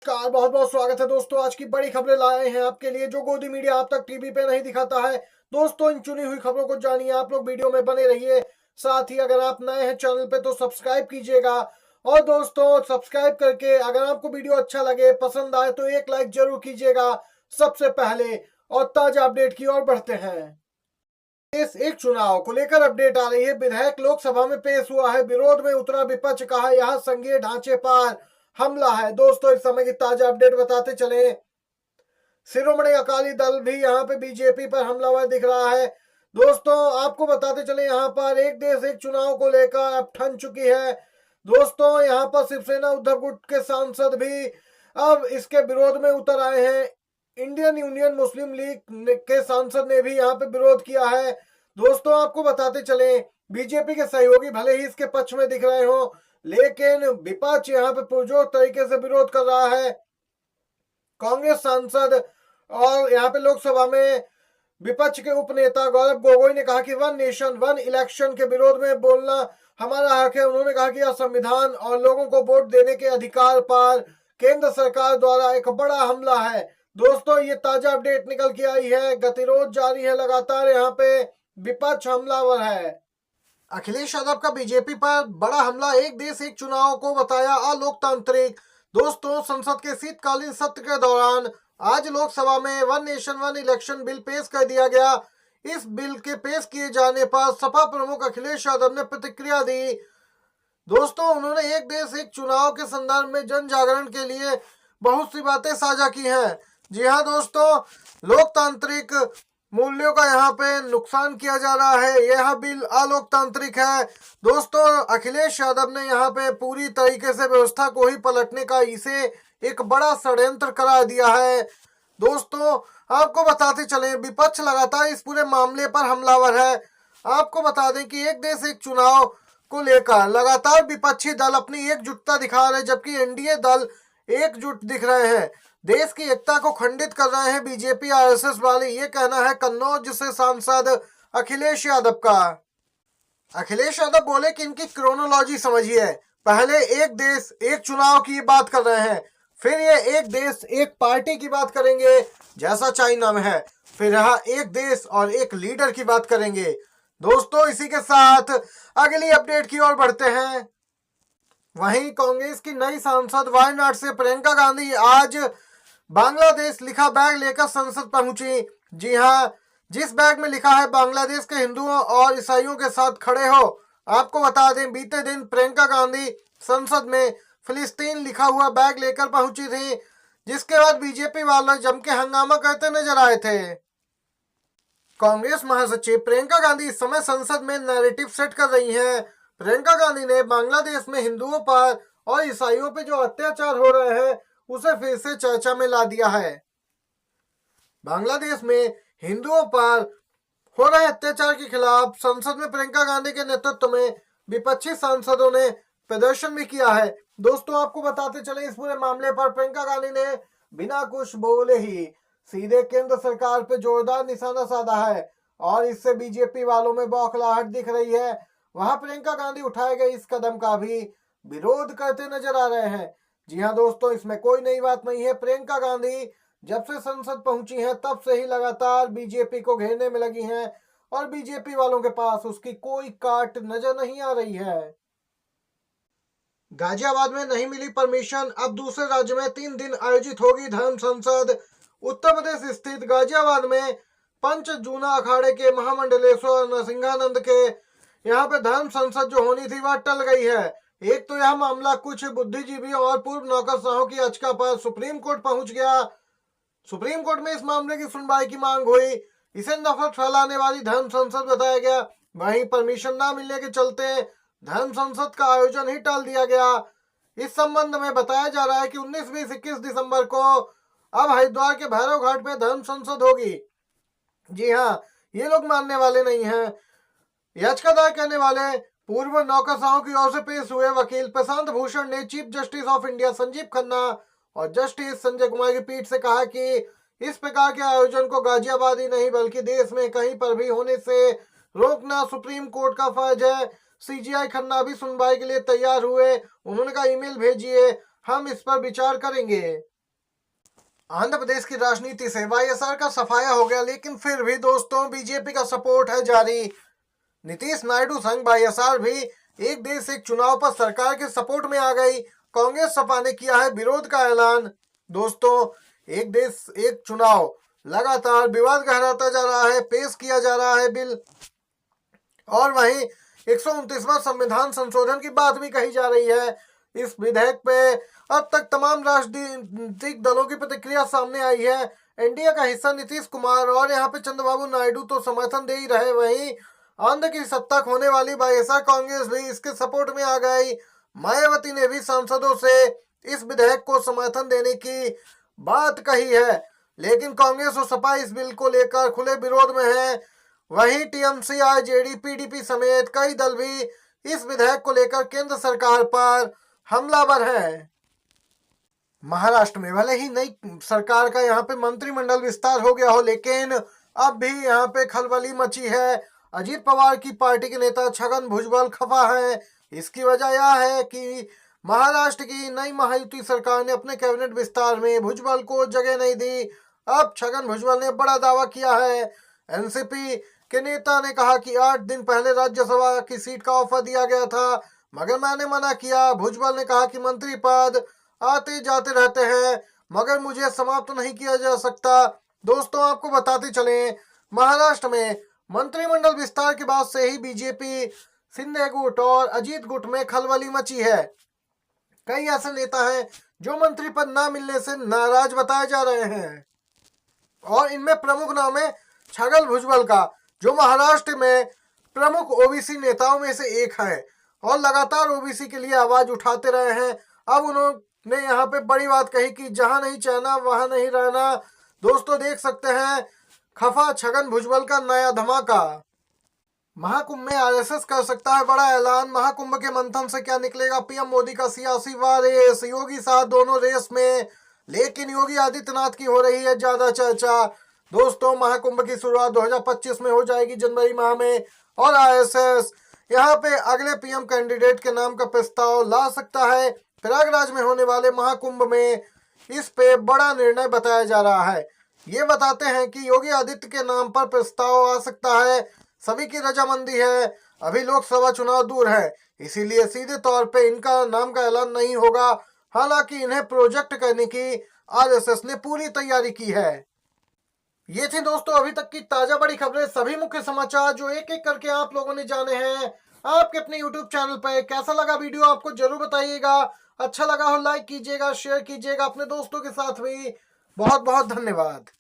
नमस्कार, बहुत बहुत स्वागत है दोस्तों। आज की बड़ी खबरें लाए हैं आपके लिए जो गोदी मीडिया आप तक टीवी पे नहीं दिखाता है। दोस्तों, इन चुनी हुई खबरों को जानिए। आप लोग वीडियो में बने रहिए। साथ ही अगर आप नए हैं चैनल पे तो सब्सक्राइब कीजिएगा। और दोस्तों, सब्सक्राइब करके अगर आपको वीडियो अच्छा लगे, पसंद आए तो एक लाइक जरूर कीजिएगा सबसे पहले। और ताजा अपडेट की ओर बढ़ते हैं। इस एक चुनाव को लेकर अपडेट आ रही है। विधेयक लोकसभा में पेश हुआ है, विरोध में उतरा विपक्ष, कहा यह संघीय ढांचे पर हमला है। दोस्तों, इस समय की ताजा अपडेट बताते चले। शिरोमणि अकाली दल भी यहाँ पे बीजेपी पर हमलावर दिख रहा है। दोस्तों, आपको बताते चले यहाँ पर एक देश एक चुनाव को लेकर अब ठन चुकी है। दोस्तों, यहाँ पर शिवसेना उद्धव गुट के सांसद भी अब इसके विरोध में उतर आए हैं। इंडियन यूनियन मुस्लिम लीग के सांसद ने भी यहाँ पे विरोध किया है। दोस्तों, आपको बताते चले बीजेपी के सहयोगी भले ही इसके पक्ष में दिख रहे हो, लेकिन विपक्ष यहाँ पे पुरजोर तरीके से विरोध कर रहा है। कांग्रेस सांसद और यहाँ पे लोकसभा में विपक्ष के उपनेता गौरव गोगोई ने कहा कि वन नेशन वन इलेक्शन के विरोध में बोलना हमारा हक है। उन्होंने कहा कि यह संविधान और लोगों को वोट देने के अधिकार पर केंद्र सरकार द्वारा एक बड़ा हमला है। दोस्तों, ये ताजा अपडेट निकल के आई है। गतिरोध जारी है लगातार, यहाँ पे विपक्ष हमलावर है। अखिलेश यादव का बीजेपी पर बड़ा हमला, एक देश एक चुनाव को बताया अलोकतांत्रिक। दोस्तों, संसद के शीतकालीन सत्र के दौरान आज लोकसभा में one nation one election bill पेश कर दिया गया। इस बिल के पेश किए जाने पर सपा प्रमुख अखिलेश यादव ने प्रतिक्रिया दी। दोस्तों, उन्होंने एक देश एक चुनाव के संदर्भ में जन जागरण के लिए बहुत सी बातें साझा की हैं। जी हाँ दोस्तों, लोकतांत्रिक मूल्यों का यहाँ पे नुकसान किया जा रहा है, यह बिल अलोकतांत्रिक है। दोस्तों, अखिलेश यादव ने यहाँ पे पूरी तरीके से व्यवस्था को ही पलटने का इसे एक बड़ा षड्यंत्र करा दिया है। दोस्तों, आपको बताते चले विपक्ष लगातार इस पूरे मामले पर हमलावर है। आपको बता दें कि एक देश एक चुनाव को लेकर लगातार विपक्षी दल अपनी एकजुटता दिखा रहे, जबकि एनडीए दल एकजुट दिख रहे हैं, देश की एकता को खंडित कर रहे हैं बीजेपी आरएसएस वाले। ये कहना है कन्नौज से सांसद अखिलेश यादव का। अखिलेश यादव बोले कि इनकी क्रोनोलॉजी समझिए। पहले एक देश एक चुनाव की बात कर रहे हैं, फिर ये एक देश एक पार्टी की बात करेंगे जैसा चाइना में है, फिर यहाँ एक देश और एक लीडर की बात करेंगे। दोस्तों, इसी के साथ अगली अपडेट की ओर बढ़ते हैं। वहीं कांग्रेस की नई सांसद वायनाड से प्रियंका गांधी आज बांग्लादेश लिखा बैग लेकर संसद पहुंची। जी हाँ, जिस बैग में लिखा है बांग्लादेश के हिंदुओं और ईसाइयों के साथ खड़े हो। आपको बता दें, बीते दिन प्रियंका गांधी संसद में फिलिस्तीन लिखा हुआ बैग लेकर पहुंची थी, जिसके बाद बीजेपी वाले जम के हंगामा करते नजर आए थे। कांग्रेस महासचिव प्रियंका गांधी इस समय संसद में नैरेटिव सेट कर रही हैं। प्रियंका गांधी ने बांग्लादेश में हिंदुओं पर और ईसाइयों पर जो अत्याचार हो रहे हैं उसे फिर से चर्चा में ला दिया है। बांग्लादेश में हिंदुओं पर हो रहे अत्याचार के खिलाफ संसद में प्रियंका गांधी के नेतृत्व में विपक्षी सांसदों ने प्रदर्शन भी किया है। दोस्तों, आपको बताते चले इस पूरे मामले पर प्रियंका गांधी ने बिना कुछ बोले ही सीधे केंद्र सरकार पे जोरदार निशाना साधा है और इससे बीजेपी वालों में बौखलाहट दिख रही है। वहां प्रियंका गांधी उठाए गए इस कदम का भी विरोध करते नजर आ रहे हैं। जी हाँ दोस्तों, इसमें कोई नई बात नहीं है। प्रियंका गांधी जब से संसद पहुंची हैं तब से ही लगातार बीजेपी को घेरने में लगी हैं और बीजेपी वालों के पास उसकी कोई काट नजर नहीं आ रही है। गाजियाबाद में नहीं मिली परमिशन, अब दूसरे राज्य में 3 दिन आयोजित होगी धर्म संसद। उत्तर प्रदेश स्थित गाजियाबाद में पंच जूना अखाड़े के महामंडलेश्वर नरसिंहानंद के यहाँ पे धर्म संसद जो होनी थी वह टल गई है। एक तो यह मामला कुछ बुद्धिजीवियों और पूर्व नौकरशाहों की याचिका पर सुप्रीम कोर्ट पहुंच गया। सुप्रीम कोर्ट में इस मामले की सुनवाई की मांग हुई। इसे नफरत फैलाने वाली धर्म संसद बताया गया। वहीं परमिशन न मिलने के चलते धर्म संसद का आयोजन ही टाल दिया गया। इस संबंध में बताया जा रहा है कि 19, 20, 21 दिसंबर को अब हरिद्वार के भैरव घाट पे धर्म संसद होगी। जी हाँ, ये लोग मानने वाले नहीं हैं। याचिका दायर करने वाले पूर्व नौकरशाहों की ओर से पेश हुए वकील प्रशांत भूषण ने chief justice of India Sanjeev Khanna और जस्टिस संजय कुमार की पीठ से कहा कि इस प्रकार के आयोजन को गाजियाबाद ही नहीं बल्कि देश में कहीं पर भी होने से रोकना सुप्रीम कोर्ट का फर्ज है। सीजीआई खन्ना भी सुनवाई के लिए तैयार हुए। उन्होंने कहा ईमेल भेजिए, हम इस पर विचार करेंगे। आंध्र प्रदेश की राजनीति से वाईएसआर का सफाया हो गया, लेकिन फिर भी दोस्तों बीजेपी का सपोर्ट है जारी। नीतीश नायडू संग वाईएसआर भी एक देश एक चुनाव पर सरकार के सपोर्ट में आ गई। कांग्रेस सपा ने किया है विरोध का ऐलान। दोस्तों एक देश एक चुनाव लगातार विवाद गहराता जा रहा है, पेश किया जा रहा है बिल, और वहीं 129वां संविधान संशोधन की बात भी कही जा रही है। इस विधेयक पे अब तक तमाम राजनीतिक दलों की प्रतिक्रिया सामने आई है। एनडीए का हिस्सा नीतीश कुमार और यहाँ पे चंद्रबाबू नायडू तो समर्थन दे ही रहे, वहीं आंध्र की सत्ता खोने वाली वाईएसआर कांग्रेस भी इसके सपोर्ट में आ गई। मायावती ने भी सांसदों से इस विधेयक को समर्थन देने की बात कही है, लेकिन कांग्रेस और सपा इस बिल को लेकर खुले विरोध में है। वहीं टीएमसी, आरजेडी, पीडीपी समेत कई दल भी इस विधेयक को लेकर केंद्र सरकार पर हमलावर है। महाराष्ट्र में भले ही नई सरकार का यहाँ पे मंत्रिमंडल विस्तार हो गया हो, लेकिन अब भी यहाँ पे खलबली मची है। अजीत पवार की पार्टी के नेता छगन भुजबल खफा है। इसकी वजह यह है कि महाराष्ट्र की नई महायुति सरकार ने अपने कैबिनेट विस्तार में भुजबल को जगह नहीं दी। अब छगन भुजबल ने बड़ा दावा किया है। एनसीपी के नेता ने कहा कि 8 दिन पहले राज्यसभा की सीट का ऑफर दिया गया था, मगर मैंने मना किया। भुजबल ने कहा कि मंत्री पद आते जाते रहते हैं, मगर मुझे समाप्त नहीं किया जा सकता। दोस्तों आपको बताते चलें, महाराष्ट्र में मंत्रिमंडल विस्तार के बाद से ही बीजेपी, शिंदे गुट और अजीत गुट में खलबली मची है। कई ऐसे नेता हैं जो मंत्री पद न मिलने से नाराज बताए जा रहे हैं, और इनमें प्रमुख नाम है छगन भुजबल का, जो महाराष्ट्र में प्रमुख ओबीसी नेताओं में से एक है और लगातार ओबीसी के लिए आवाज उठाते रहे हैं। अब उन्होंने यहाँ पे बड़ी बात कही कि जहां नहीं चाहना वहां नहीं रहना। दोस्तों देख सकते हैं खफा छगन भुजबल का नया धमाका। महाकुंभ में आरएसएस कर सकता है बड़ा ऐलान। महाकुंभ के मंथन से क्या निकलेगा पीएम मोदी का सियासी वारेस। योगी साथ दोनों रेस में, लेकिन योगी आदित्यनाथ की हो रही है ज्यादा चर्चा। दोस्तों महाकुंभ की शुरुआत 2025 में हो जाएगी जनवरी माह में, और आरएसएस यहाँ पे अगले पीएम कैंडिडेट के नाम का प्रस्ताव ला सकता है। प्रयागराज में होने वाले महाकुंभ में इस पे बड़ा निर्णय बताया जा रहा है। ये बताते हैं कि योगी आदित्य के नाम पर प्रस्ताव आ सकता है। सभी की रजामंदी है। अभी लोकसभा चुनाव दूर है, इसीलिए सीधे तौर पे इनका नाम का ऐलान नहीं होगा। हालांकि इन्हें प्रोजेक्ट करने की आरएसएस ने पूरी तैयारी की है। ये थी दोस्तों अभी तक की ताजा बड़ी खबरें, सभी मुख्य समाचार जो एक एक करके आप लोगों ने जाने हैं। आपके अपने यूट्यूब चैनल पर कैसा लगा वीडियो आपको जरूर बताइएगा। अच्छा लगा हो लाइक कीजिएगा, शेयर कीजिएगा अपने दोस्तों के साथ भी। बहुत बहुत धन्यवाद।